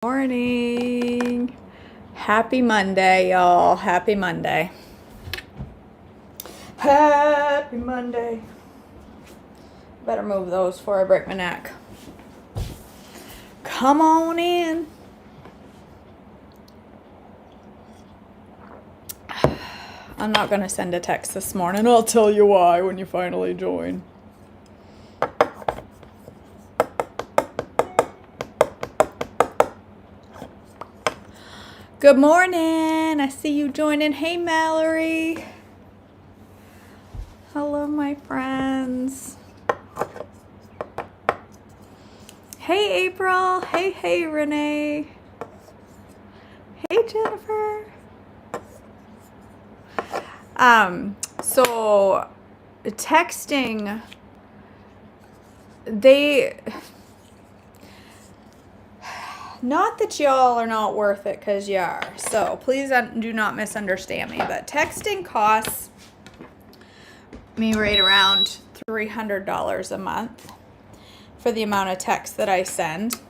Morning. Happy Monday, y'all. Happy Monday. Happy Monday. Better move those before I break my neck. Come on in. I'm not going to send a text this morning. I'll tell you why when you finally join. Good morning. I see you joining. Hey, Mallory. Hello, my friends. Hey, April. Hey, Renee. Hey, Jennifer. So texting, not that y'all are not worth it, because you are. So please do not misunderstand me. But texting costs me right around $300 a month for the amount of text that I send.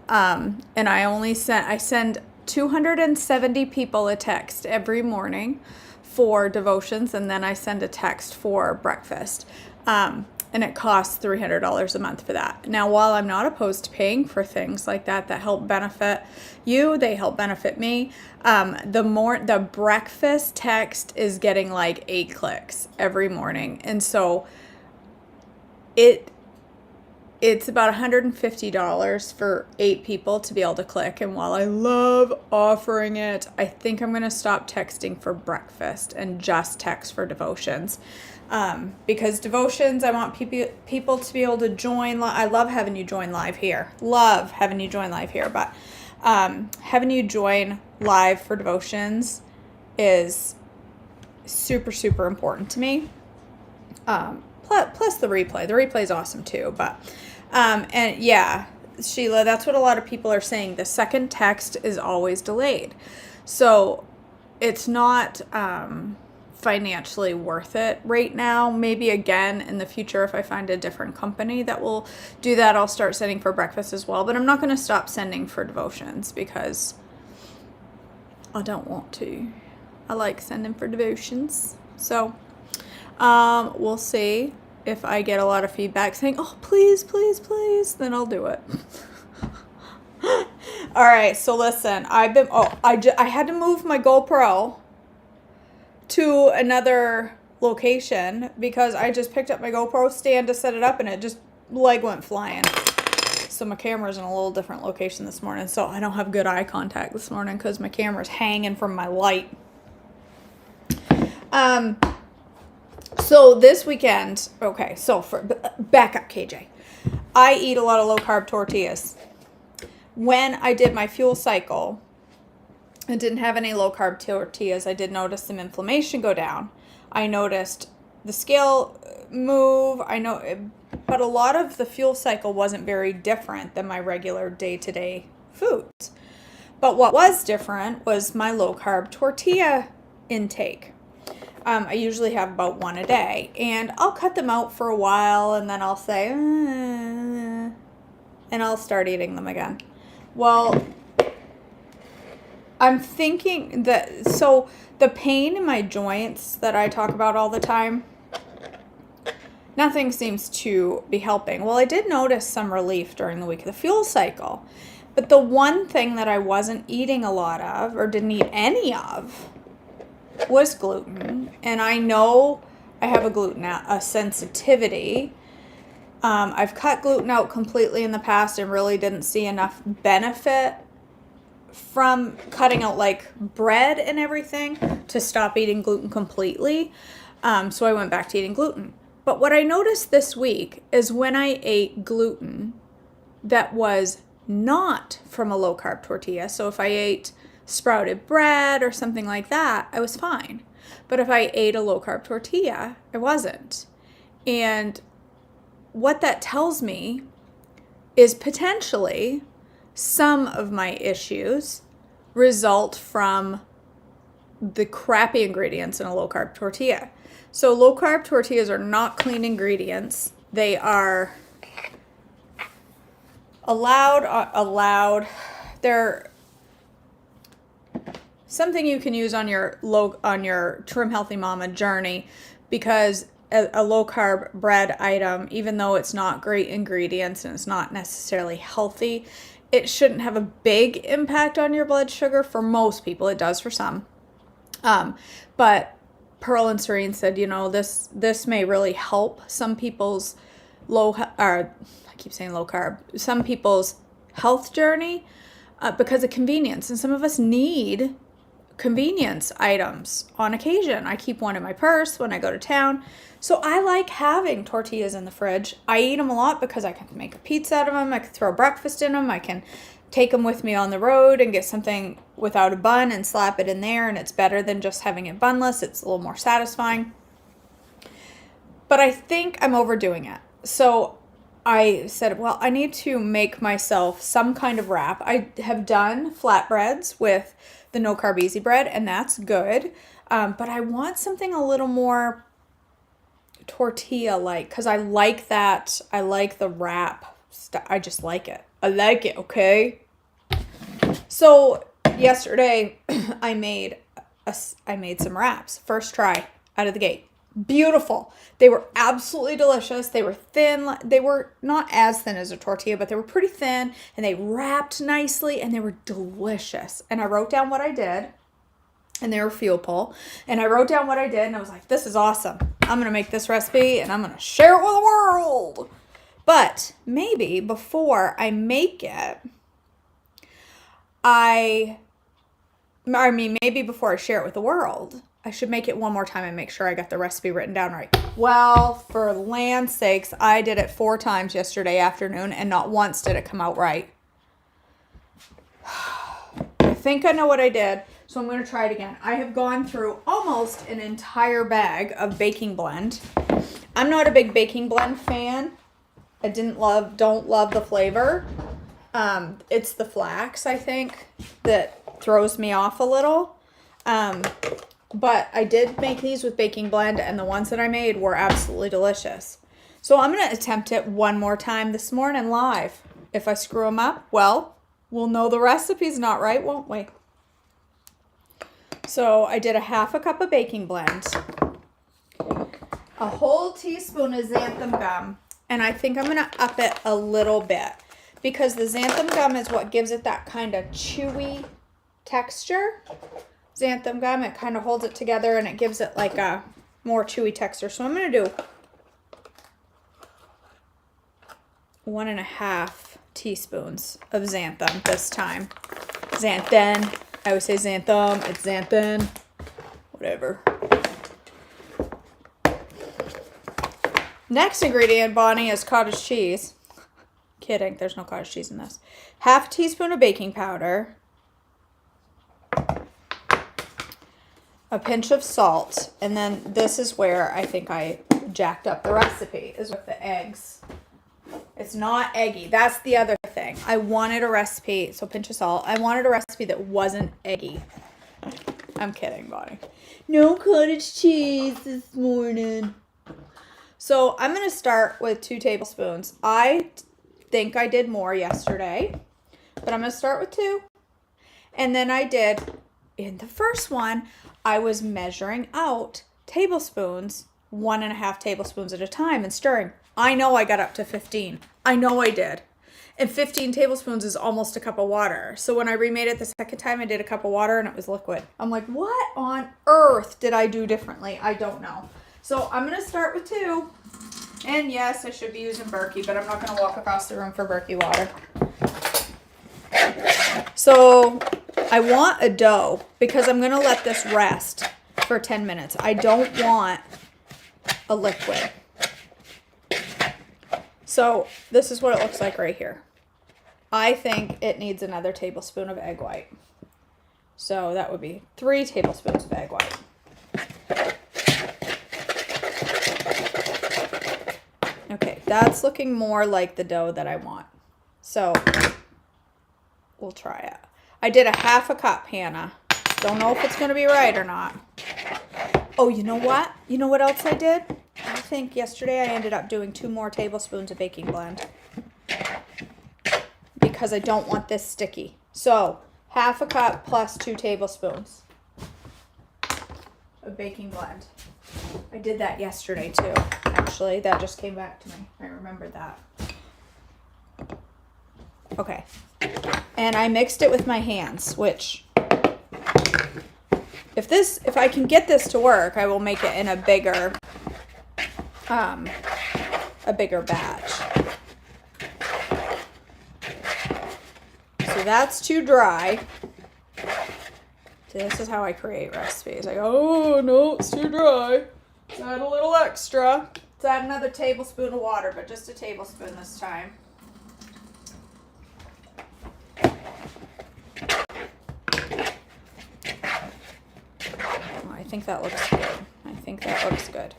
And I send 270 people a text every morning for devotions, and then I send a text for breakfast. And it costs $300 a month for that. Now, while I'm not opposed to paying for things like that help benefit you, they help benefit me. The breakfast text is getting like 8 clicks every morning. And so it's about $150 for 8 people to be able to click. And while I love offering it, I think I'm going to stop texting for breakfast and just text for devotions. Because devotions, I want people to be able to join. I love having you join live here. But having you join live for devotions is super, super important to me. Plus the replay. The replay is awesome too. But and yeah, Sheila, that's what a lot of people are saying. The second text is always delayed. So it's not financially worth it right now. Maybe again in the future, if I find a different company that will do that, I'll start sending for breakfast as well. But I'm not going to stop sending for devotions because I don't want to. I like sending for devotions. So we'll see. If I get a lot of feedback saying, oh, please, please, please, then I'll do it. All right, so listen, I had to move my GoPro to another location because I just picked up my GoPro stand to set it up and it just leg went flying. So my camera's in a little different location this morning, so I don't have good eye contact this morning because my camera's hanging from my light. So this weekend, okay, so back up, KJ. I eat a lot of low-carb tortillas. When I did my fuel cycle, I didn't have any low-carb tortillas. I did notice some inflammation go down. I noticed the scale move. But a lot of the fuel cycle wasn't very different than my regular day-to-day foods. But what was different was my low-carb tortilla intake. I usually have about 1 a day, and I'll cut them out for a while, and then I'll say, and I'll start eating them again. Well, I'm thinking so the pain in my joints that I talk about all the time, nothing seems to be helping. Well, I did notice some relief during the week of the fuel cycle, but the one thing that I wasn't eating a lot of, or didn't eat any of, was gluten. And I know I have a sensitivity. I've cut gluten out completely in the past and really didn't see enough benefit from cutting out like bread and everything to stop eating gluten completely. So I went back to eating gluten. But what I noticed this week is when I ate gluten that was not from a low carb tortilla. So if I ate sprouted bread or something like that, I was fine. But if I ate a low carb tortilla, I wasn't. And what that tells me is potentially some of my issues result from the crappy ingredients in a low carb tortilla. So low carb tortillas are not clean ingredients. They are allowed they're something you can use on your Trim Healthy Mama journey, because a low carb bread item, even though it's not great ingredients and it's not necessarily healthy, it shouldn't have a big impact on your blood sugar. For most people, it does for some. But Pearl and Serene said, this may really help some people's I keep saying low carb, some people's health journey because of convenience. And some of us need convenience items on occasion. I keep one in my purse when I go to town. So I like having tortillas in the fridge. I eat them a lot because I can make a pizza out of them. I can throw breakfast in them. I can take them with me on the road and get something without a bun and slap it in there. And it's better than just having it bunless. It's a little more satisfying. But I think I'm overdoing it. So I said, well, I need to make myself some kind of wrap. I have done flatbreads with the no carb easy bread, and that's good. But I want something a little more tortilla-like, because I like that. I like the wrap. I just like it. I like it, okay? So yesterday I made some wraps. First try out of the gate. Beautiful. They were absolutely delicious. They were thin. They were not as thin as a tortilla, but they were pretty thin, and they wrapped nicely, and they were delicious. And I wrote down what I did, and they were fuel pull. And I wrote down what I did, and I was like, this is awesome. I'm going to make this recipe, and I'm going to share it with the world. But maybe before I make it, maybe before I share it with the world, I should make it one more time and make sure I got the recipe written down right. Well, for land's sakes, I did it 4 times yesterday afternoon, and not once did it come out right. I think I know what I did, so I'm going to try it again. I have gone through almost an entire bag of baking blend. I'm not a big baking blend fan. I don't love the flavor. It's the flax, I think, that throws me off a little. But I did make these with baking blend, and the ones that I made were absolutely delicious. So I'm going to attempt it one more time this morning live. If I screw them up, well, we'll know the recipe's not right, won't we? So I did a 1/2 cup of baking blend, a whole teaspoon of xanthan gum, and I think I'm going to up it a little bit because the xanthan gum is what gives it that kind of chewy texture. Xanthan gum, it kind of holds it together and it gives it like a more chewy texture. So I'm going to do 1.5 teaspoons of xanthan this time. Xanthan. I always say xanthan. It's xanthan. Whatever. Next ingredient, Bonnie, is cottage cheese. Kidding. There's no cottage cheese in this. 1/2 teaspoon of baking powder. A pinch of salt, and then this is where I think I jacked up the recipe, is with the eggs. It's not eggy. That's the other thing. I wanted a recipe, so pinch of salt. I wanted a recipe that wasn't eggy. I'm kidding, Bonnie. No cottage cheese this morning. So I'm going to start with 2 tablespoons. I think I did more yesterday, but I'm going to start with 2. And then I did, in the first one, I was measuring out tablespoons, 1.5 tablespoons at a time and stirring. I know I got up to 15. I know I did. And 15 tablespoons is almost a cup of water. So when I remade it the second time, I did a cup of water and it was liquid. I'm like, what on earth did I do differently? I don't know. So I'm going to start with 2. And yes, I should be using Berkey, but I'm not going to walk across the room for Berkey water. So I want a dough because I'm going to let this rest for 10 minutes. I don't want a liquid. So this is what it looks like right here. I think it needs another tablespoon of egg white. So that would be 3 tablespoons of egg white. Okay, that's looking more like the dough that I want. So we'll try it. I did a 1/2 cup, Hannah. Don't know if it's going to be right or not. Oh, you know what? You know what else I did? I think yesterday I ended up doing 2 more tablespoons of baking blend. Because I don't want this sticky. So 1/2 cup plus 2 tablespoons of baking blend. I did that yesterday too, actually. That just came back to me. I remembered that. Okay. And I mixed it with my hands, which if I can get this to work, I will make it in a bigger batch. So that's too dry. This is how I create recipes. I go, oh no, it's too dry. Let's add a little extra. Let's add another tablespoon of water, but just a tablespoon this time. Oh, I think that looks good.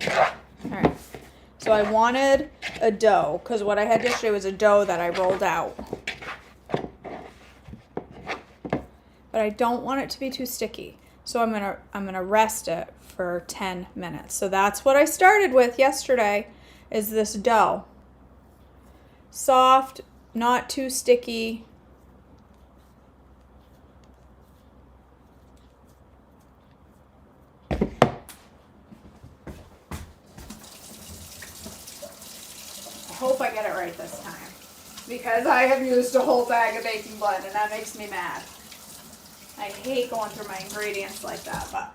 All right. So I wanted a dough, because what I had yesterday was a dough that I rolled out. But I don't want it to be too sticky. So I'm gonna rest it for 10 minutes. So that's what I started with yesterday, is this dough. Soft, not too sticky. I hope I get it right this time, because I have used a whole bag of baking blend and that makes me mad. I hate going through my ingredients like that, but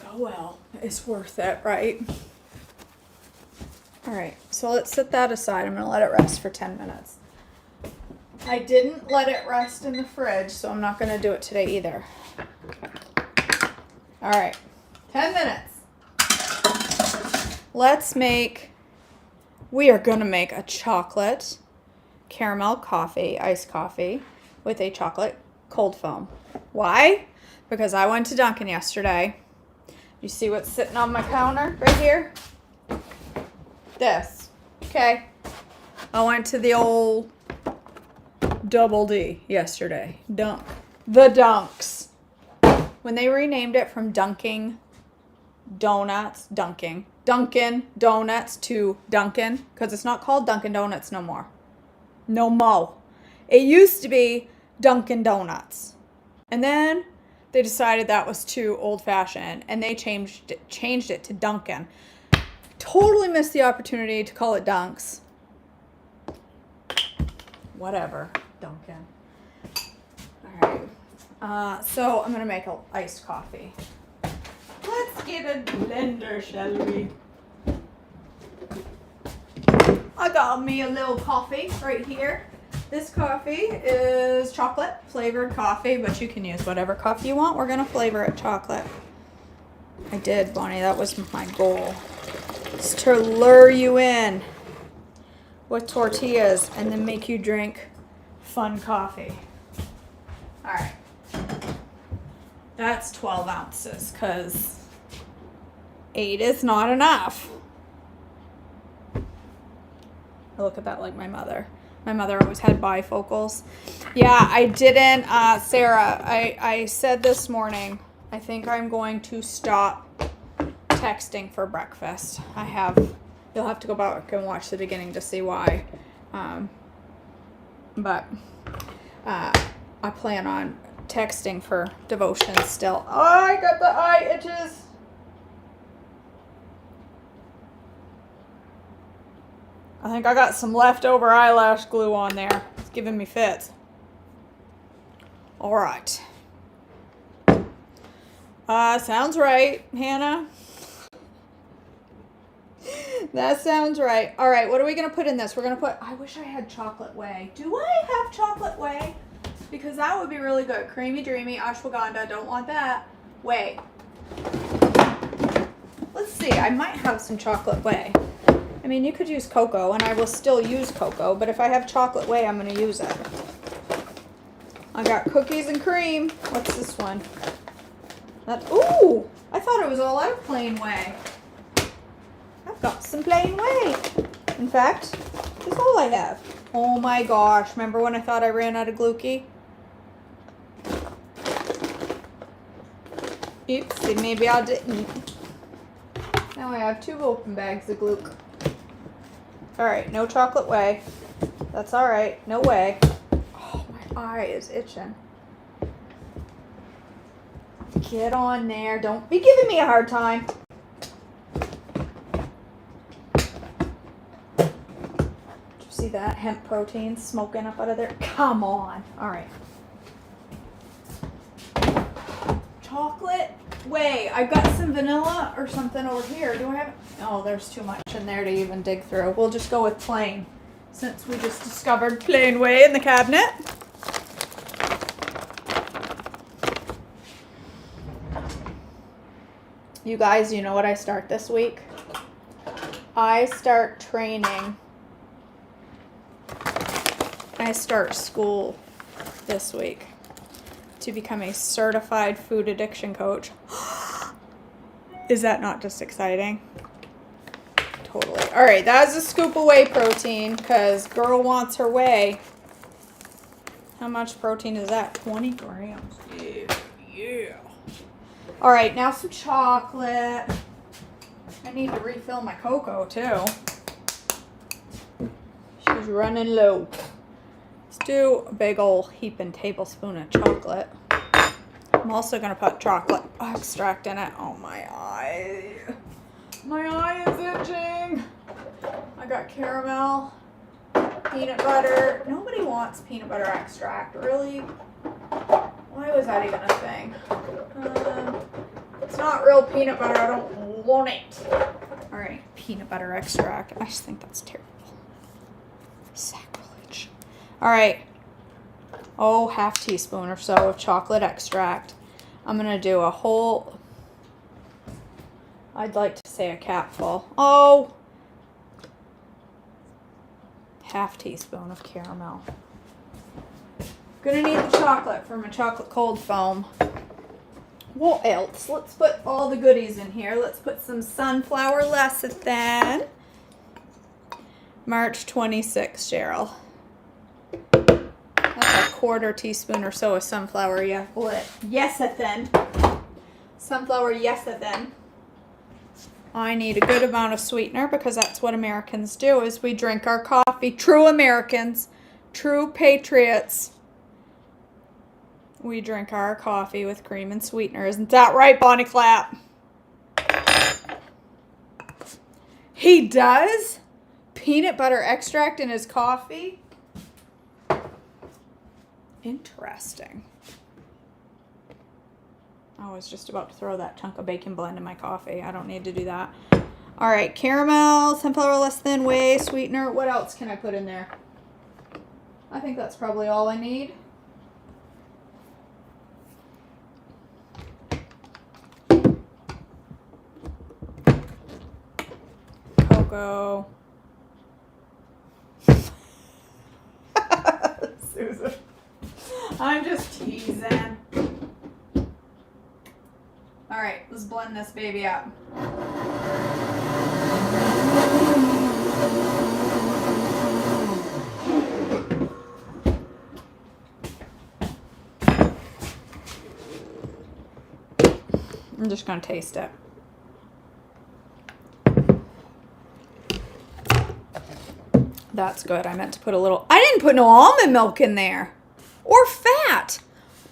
oh well, it's worth it, right? All right, so let's set that aside. I'm gonna let it rest for 10 minutes. I didn't let it rest in the fridge, so I'm not gonna do it today either. All right, 10 minutes. We are gonna make a chocolate caramel coffee, iced coffee, with a chocolate cold foam. Why? Because I went to Dunkin' yesterday. You see what's sitting on my counter right here? This. Okay. I went to the old Double D yesterday. The Dunks. When they renamed it from Dunkin' Donuts to Dunkin', because it's not called Dunkin' Donuts no more. No mo. It used to be Dunkin' Donuts. And then they decided that was too old-fashioned, and they changed it to Dunkin'. Totally missed the opportunity to call it Dunks. Whatever, Dunkin'. All right. So I'm gonna make an iced coffee. Let's get a blender, shall we? I got me a little coffee right here. This coffee is chocolate flavored coffee, but you can use whatever coffee you want. We're gonna flavor it chocolate. I did, Bonnie. That was my goal. It's to lure you in with tortillas and then make you drink fun coffee. All right. That's 12 ounces because 8 is not enough. I look at that like my mother. My mother always had bifocals. Yeah, I didn't. Sarah, I said this morning, I think I'm going to stop texting for breakfast. You'll have to go back and watch the beginning to see why. But I plan on texting for devotion still. Oh, I got the eye itches. I think I got some leftover eyelash glue on there. It's giving me fits. All right. Sounds right, Hannah. That sounds right. All right, what are we going to put in this? We're going to put, I wish I had chocolate whey. Do I have chocolate whey? Because that would be really good. Creamy, dreamy, ashwagandha. Don't want that. Whey. Let's see. I might have some chocolate whey. I mean, you could use cocoa, and I will still use cocoa, but if I have chocolate whey, I'm going to use it. I got cookies and cream. What's this one? Ooh! I thought it was all out of plain whey. I've got some plain whey. In fact, that's all I have. Oh my gosh. Remember when I thought I ran out of Glucky? Oopsie, maybe I didn't. Now I have 2 open bags of Gluck. Alright, no chocolate whey. That's alright. No way. eye is itching. Get on there. Don't be giving me a hard time. Did you see that? Hemp protein smoking up out of there. Come on. All right. Chocolate. Wait, I've got some vanilla or something over here. Do I have it? Oh, there's too much in there to even dig through. We'll just go with plain, since we just discovered plain whey in the cabinet. You guys, you know what I start this week? I start training. I start school this week to become a certified food addiction coach. Is that not just exciting? Totally. All right, that's a scoop of whey protein because girl wants her whey. How much protein is that? 20 grams. Yeah. All right, now some chocolate. I need to refill my cocoa too. She's running low. Let's do a big old heaping tablespoon of chocolate. I'm also going to put chocolate extract in it. Oh, my eye. My eye is itching. I got caramel, peanut butter. Nobody wants peanut butter extract, really? Why was that even a thing? It's not real peanut butter. I don't want it. All right, peanut butter extract. I just think that's terrible. Sacrilege. All right. Oh, half teaspoon or so of chocolate extract. I'm going to do a whole, I'd like to say a capful. Oh, half teaspoon of caramel. Going to need the chocolate for my chocolate cold foam. What else? Let's put all the goodies in here. Let's put some sunflower lecithin. March 26th, Cheryl. That's a quarter teaspoon or so of sunflower lecithin. Sunflower lecithin. I need a good amount of sweetener because that's what Americans do, is we drink our coffee. True Americans, true patriots. We drink our coffee with cream and sweetener. Isn't that right, Bonnie Clap? He does? Peanut butter extract in his coffee? Interesting. I was just about to throw that chunk of bacon blend in my coffee. I don't need to do that. All right, caramel, sunflower lecithin, whey, sweetener. What else can I put in there? I think that's probably all I need. Cocoa. Susan. I'm just teasing. All right, let's blend this baby up. I'm just going to taste it. That's good. I meant to put a little... I didn't put no almond milk in there. Or fat.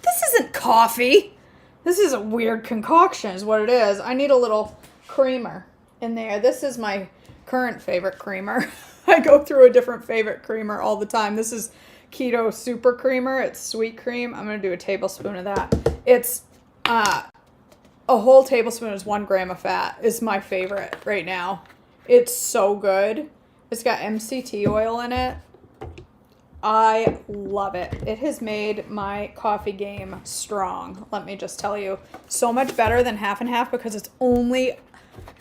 This isn't coffee. This is a weird concoction is what it is. I need a little creamer in there. This is my current favorite creamer. I go through a different favorite creamer all the time. This is Keto Super Creamer. It's sweet cream. I'm going to do a tablespoon of that. It's a whole tablespoon is 1 gram of fat. Is my favorite right now. It's so good. It's got MCT oil in it. I love it. It has made my coffee game strong. Let me just tell you. So much better than half and half because it's only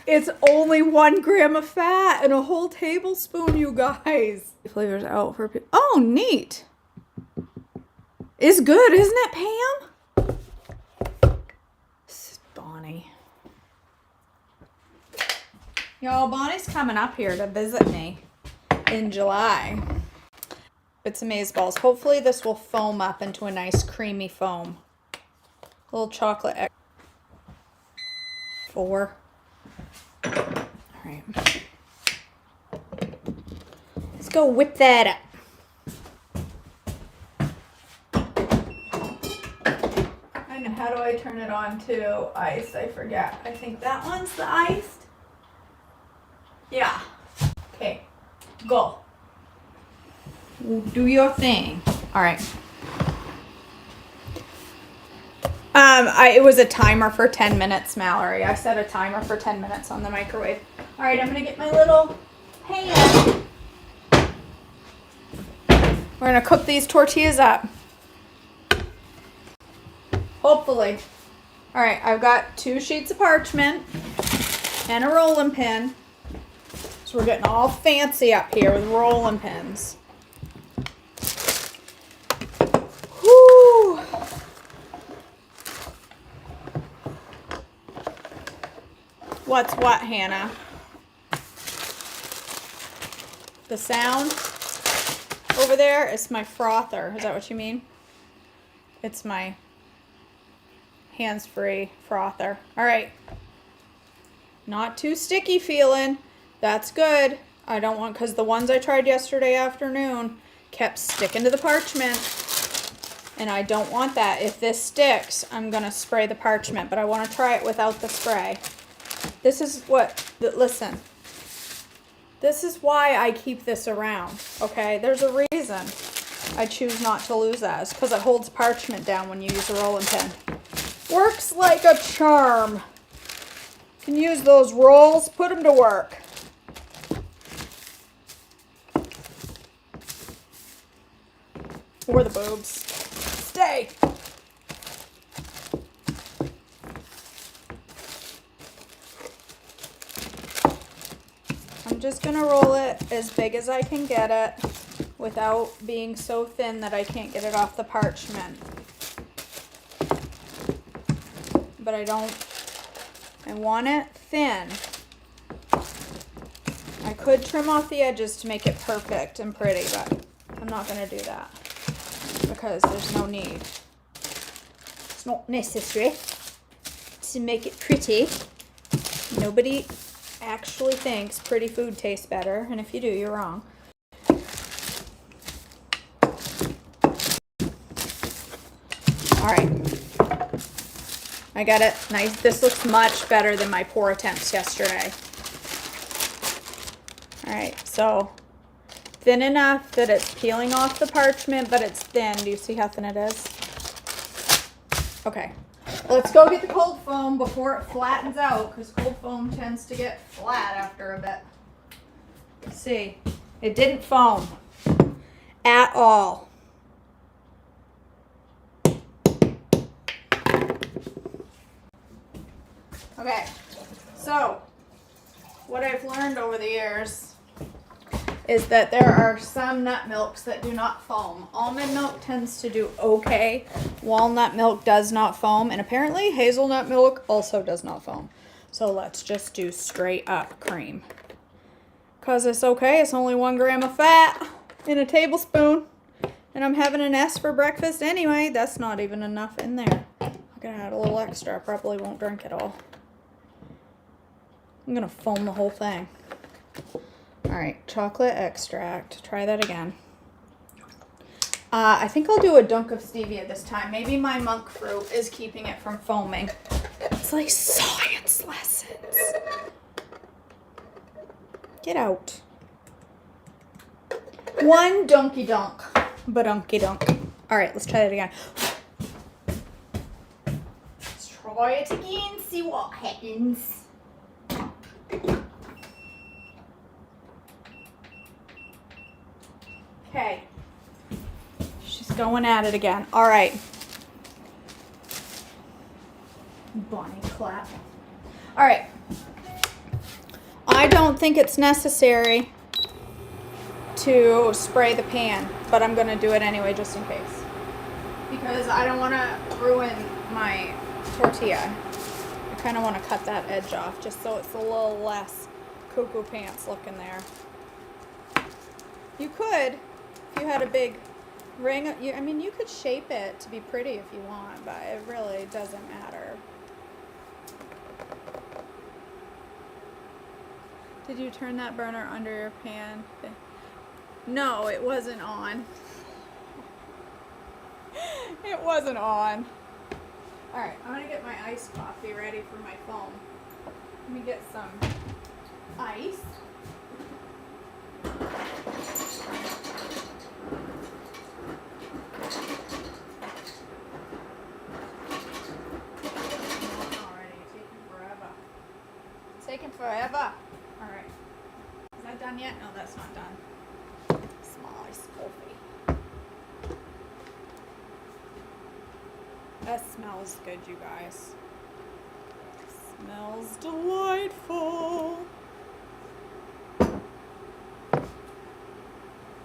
1 gram of fat and a whole tablespoon, you guys. Flavors out for people. Oh, neat. It's good, isn't it, Pam? This is Bonnie. Y'all, Bonnie's coming up here to visit me in July. It's amazeballs. Hopefully this will foam up into a nice creamy foam. A little chocolate. 4. All right. Let's go whip that up. how do I turn it on to iced? I forget. I think that one's the iced. Yeah. Okay. Go. Do your thing. All right. It was a timer for 10 minutes, Mallory. I set a timer for 10 minutes on the microwave. All right, I'm going to get my little pan. We're going to cook these tortillas up. Hopefully. All right, I've got 2 sheets of parchment and a rolling pin. So we're getting all fancy up here with rolling pins. Whoo! What's what, Hannah? The sound over there is my frother. Is that what you mean? It's my hands-free frother. All right. Not too sticky feeling. That's good. I don't want, because the ones I tried yesterday afternoon kept sticking to the parchment. And I don't want that. If this sticks, I'm going to spray the parchment. But I want to try it without the spray. This is what, listen. This is why I keep this around. Okay? There's a reason I choose not to lose that. It's because it holds parchment down when you use a rolling pin. Works like a charm. You can use those rolls, put them to work. Or the boobs. Stay. I'm just going to roll it as big as I can get it without being so thin that I can't get it off the parchment. But I want it thin. I could trim off the edges to make it perfect and pretty, but I'm not going to do that because there's no need. It's not necessary to make it pretty. Nobody actually thinks pretty food tastes better, and if you do, you're wrong. All right. I got it nice. This looks much better than my pour attempts yesterday. All right, so thin enough that it's peeling off the parchment, but it's thin. Do you see how thin it is? Okay, let's go get the cold foam before it flattens out, because cold foam tends to get flat after a bit. Let's see, it didn't foam at all. Okay, so what I've learned over the years is that there are some nut milks that do not foam. Almond milk tends to do okay. Walnut milk does not foam, and apparently hazelnut milk also does not foam. So let's just do straight up cream. Because it's okay, it's only 1 gram of fat in a tablespoon. And I'm having an S for breakfast anyway. That's not even enough in there. I'm going to add a little extra. I probably won't drink it all. I'm going to foam the whole thing. All right, chocolate extract. Try that again. I think I'll do a dunk of stevia this time. Maybe my monk fruit is keeping it from foaming. It's like science lessons. Get out. 1 dunky dunk. Badunky dunk. All right, let's try that again. Let's try it again, see what happens. Okay. She's going at it again. All right. Bonnie clap. All right. I don't think it's necessary to spray the pan, but I'm going to do it anyway just in case. Because I don't want to ruin my tortilla. I kind of want to cut that edge off just so it's a little less cuckoo pants looking there. You could, if you had a big ring, I mean, you could shape it to be pretty if you want, but it really doesn't matter. Did you turn that burner under your pan? No, it wasn't on. It wasn't on. Alright, I'm gonna get my iced coffee ready for my foam. Let me get some ice. Taking forever. Alright. Is that done yet? No, that's not done. Small iced coffee. That smells good, you guys. Smells delightful.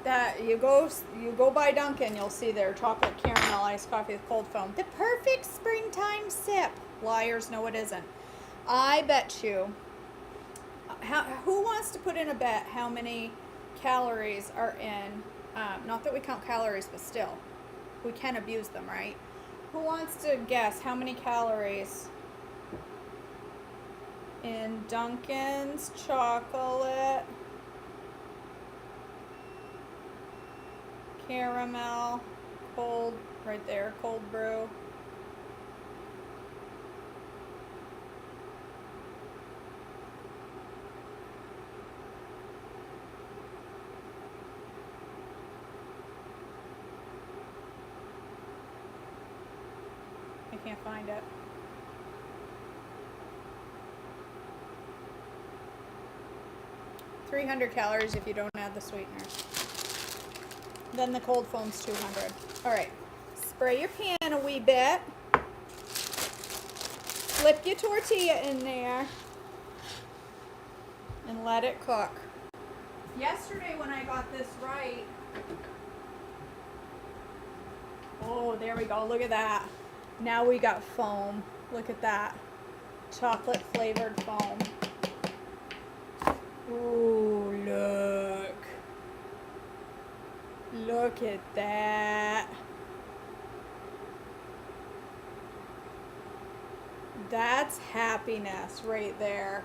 That you go by Dunkin', you'll see their chocolate caramel iced coffee with cold foam. The perfect springtime sip. Liars, no it isn't. I bet you. Who wants to put in a bet how many calories are in, not that we count calories, but still, we can abuse them, right? Who wants to guess how many calories in Dunkin's chocolate caramel cold, right there, cold brew? I can't find it. $300 calories if you don't add the sweetener. Then the cold foam's 200. All right, spray your pan a wee bit. Flip your tortilla in there and let it cook. Yesterday when I got this right, oh, there we go. Look at that. Now we got foam. Look at that. Chocolate flavored foam. Ooh, look. Look at that. That's happiness right there.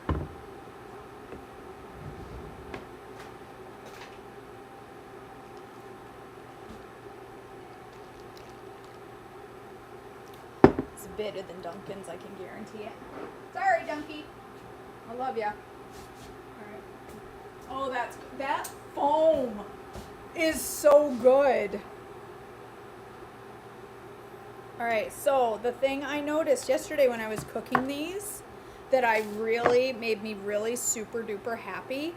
It's better than Dunkin's, I can guarantee it. Sorry, Dunky. I love ya. All right. Oh, that foam is so good. All right, so the thing I noticed yesterday when I was cooking these that made me really super duper happy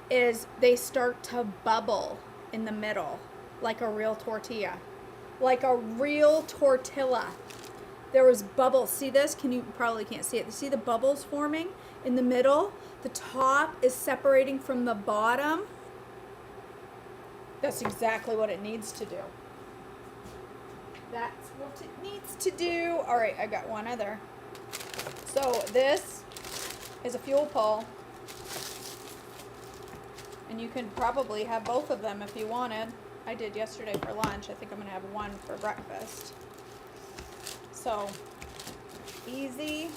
is they start to bubble in the middle like a real tortilla. Like a real tortilla. There was bubbles. See this? You probably can't see it. See the bubbles forming in the middle? The top is separating from the bottom. That's exactly what it needs to do. That's what it needs to do. All right, I got one other. So this is a fuel pull. And you can probably have both of them if you wanted. I did yesterday for lunch. I think I'm going to have one for breakfast. So, easy.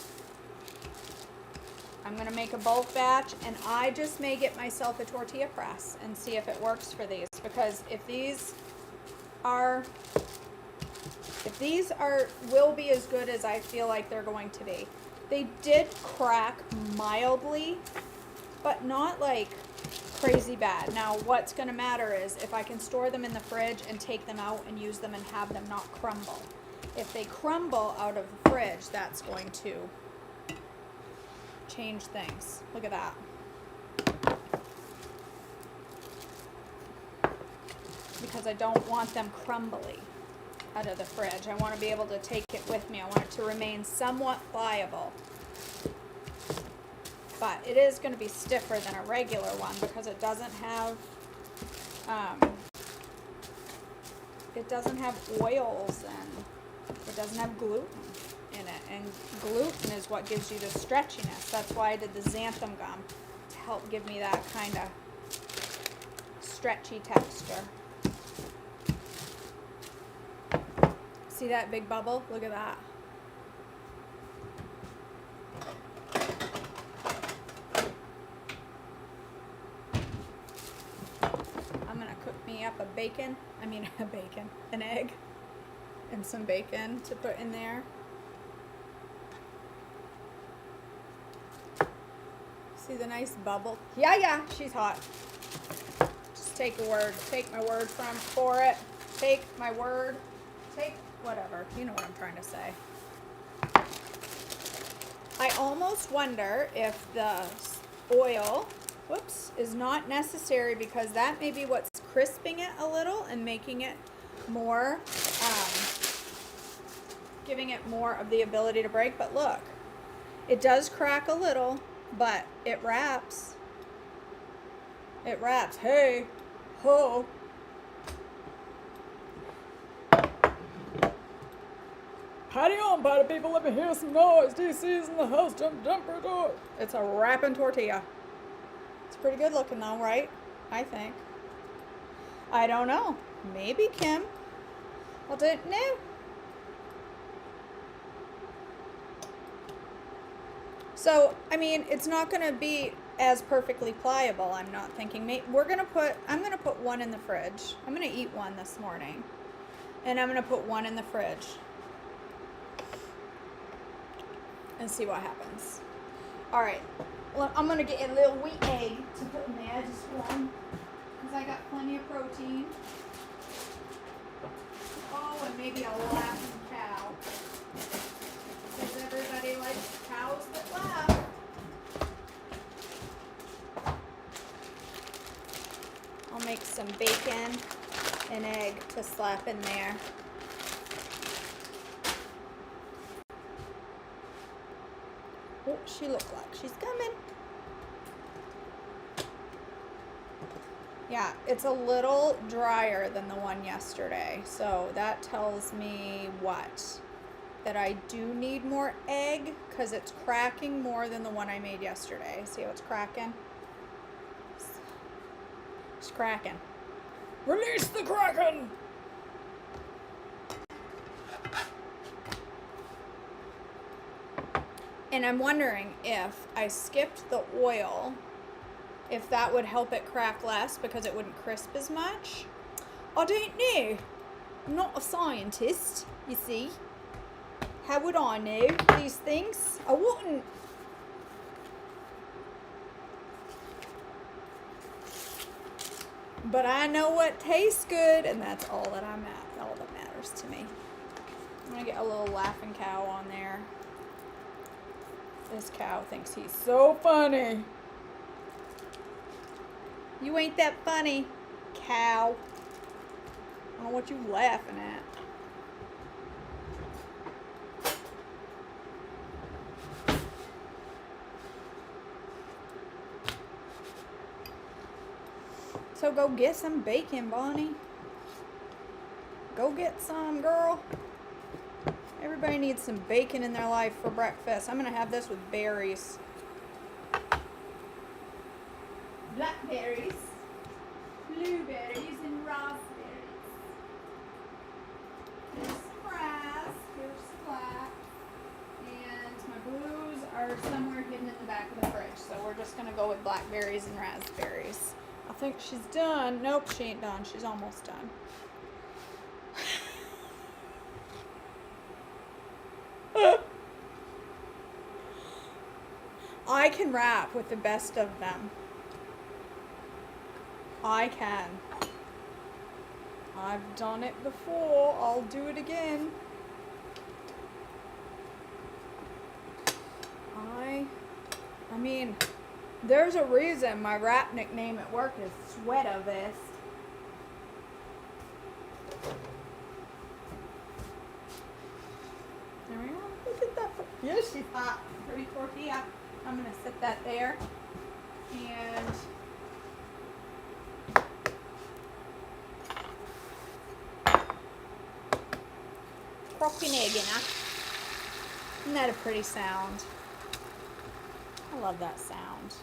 I'm going to make a bulk batch, and I just may get myself a tortilla press and see if it works for these. Because if these will be as good as I feel like they're going to be. They did crack mildly, but not like crazy bad. Now, what's going to matter is if I can store them in the fridge and take them out and use them and have them not crumble. If they crumble out of the fridge, that's going to change things. Look at that. Because I don't want them crumbly out of the fridge. I want to be able to take it with me. I want it to remain somewhat pliable. But it is going to be stiffer than a regular one because it doesn't have oils and it doesn't have gluten in it. And gluten is what gives you the stretchiness. That's why I did the xanthan gum to help give me that kind of stretchy texture. See that big bubble? Look at that. I'm gonna cook me up an egg and some bacon to put in there. See the nice bubble? Yeah, she's hot. Just take a word. Take my word for it. Take my word. Take whatever. You know what I'm trying to say. I almost wonder if the oil, is not necessary, because that may be what's crisping it a little and making it more, giving it more of the ability to break. But look, it does crack a little, but it wraps. It wraps. Hey, ho. Party on, party people. Let me hear some noise. DC's in the house. Jump for door. It's a wrapping tortilla. It's pretty good looking though, right? I think. I don't know. Maybe, Kim. I don't know. So, I mean, it's not going to be as perfectly pliable, I'm not thinking. I'm going to put one in the fridge. I'm going to eat one this morning. And I'm going to put one in the fridge. And see what happens. All right. Well, I'm going to get a little wheat egg to put in there, just one. Because I got plenty of protein. Oh, and maybe a laughing cow. Because everybody likes cows that laugh. I'll make some bacon and egg to slap in there. Oh, she looked like she's coming. Yeah, it's a little drier than the one yesterday. So that tells me what? That I do need more egg, because it's cracking more than the one I made yesterday. See how it's cracking? It's cracking. Release the Kraken! And I'm wondering if I skipped the oil, if that would help it crack less because it wouldn't crisp as much. I don't know. I'm not a scientist, you see. How would I know these things? I wouldn't. But I know what tastes good, and that's all that all that matters to me. I'm gonna get a little laughing cow on there. This cow thinks he's so funny. You ain't that funny, cow. I don't know what you laughing at. So go get some bacon, Bonnie. Go get some, girl. Everybody needs some bacon in their life for breakfast. I'm going to have this with berries. Blackberries, blueberries, and raspberries. Here's some rice, here's some black. And my blues are somewhere hidden in the back of the fridge. So we're just going to go with blackberries and raspberries. I think she's done. Nope, she ain't done. She's almost done. I can rap with the best of them. I can. I've done it before. I'll do it again. I mean, there's a reason my rap nickname at work is Sweater Vest. There we go. Look at that. Yes, she's hot. Pretty tortilla. I'm going to set that there. And cracking egg in her. Isn't that a pretty sound? I love that sound.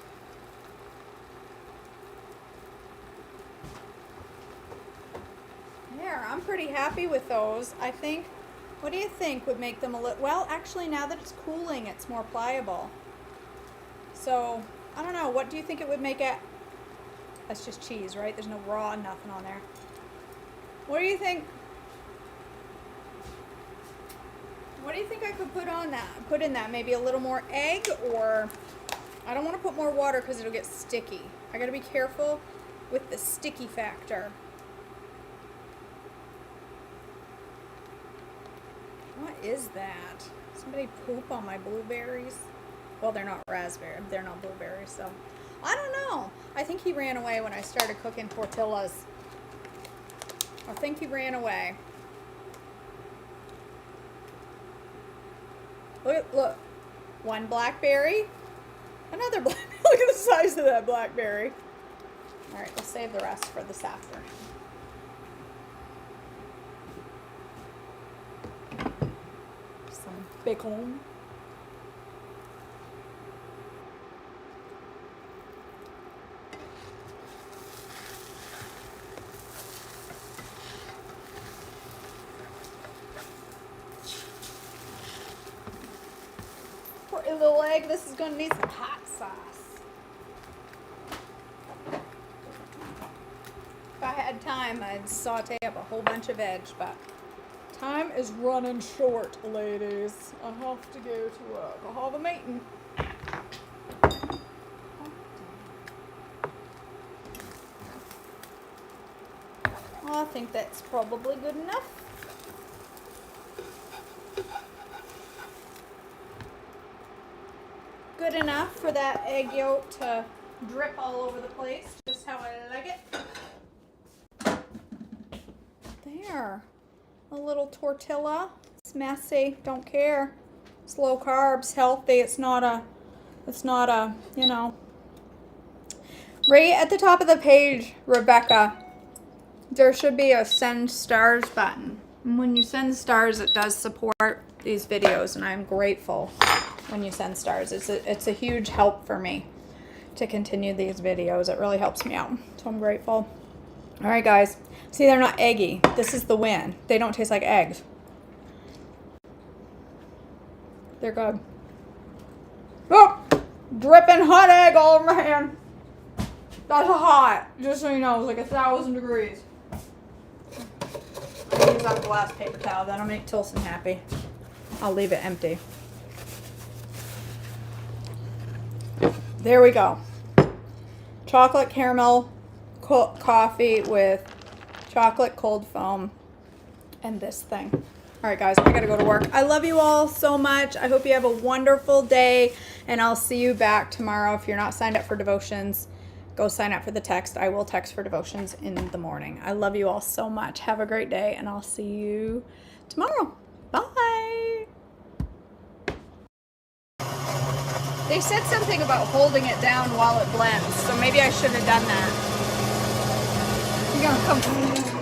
There, I'm pretty happy with those. I think, what do you think would make them a little, well, actually now that it's cooling, it's more pliable. So, I don't know, what do you think it would make it? That's just cheese, right? There's no raw, nothing on there. What do you think? What do you think I could put on that? Put in that maybe a little more egg, or I don't want to put more water because it'll get sticky. I gotta be careful with the sticky factor. What is that? Somebody poop on my blueberries? Well, they're not raspberry. They're not blueberries, so I don't know. I think he ran away when I started cooking tortillas. I think he ran away. Look. One blackberry. Another blackberry. Look at the size of that blackberry. All right, we'll save the rest for this afternoon. Some bacon. Poor little egg. This is going to need some hot sauce. If I had time, I'd saute up a whole bunch of veg, but time is running short, ladies. I have to go to work. I'll have a meeting. Well, I think that's probably good enough. Good enough for that egg yolk to drip all over the place, just how I like it. There. A little tortilla. It's messy, don't care. It's low carbs, healthy. It's not a, you know. Right at the top of the page, Rebecca, there should be a send stars button. And when you send stars, it does support these videos, and I'm grateful when you send stars. It's a huge help for me to continue these videos. It really helps me out, so I'm grateful. All right, guys. See, they're not eggy. This is the win. They don't taste like eggs. They're good. Oh, dripping hot egg all over my hand. That's hot. Just so you know, it's like 1,000 degrees. I'll use up the last paper towel. That'll make Tilson happy. I'll leave it empty. There we go. Chocolate caramel coffee with chocolate cold foam and this thing. All right, guys, I gotta go to work. I love you all so much. I hope you have a wonderful day, and I'll see you back tomorrow. If you're not signed up for devotions, go sign up for the text. I will text for devotions in the morning. I love you all so much. Have a great day, and I'll see you tomorrow. Bye. They said something about holding it down while it blends, so maybe I should have done that. You're gonna come.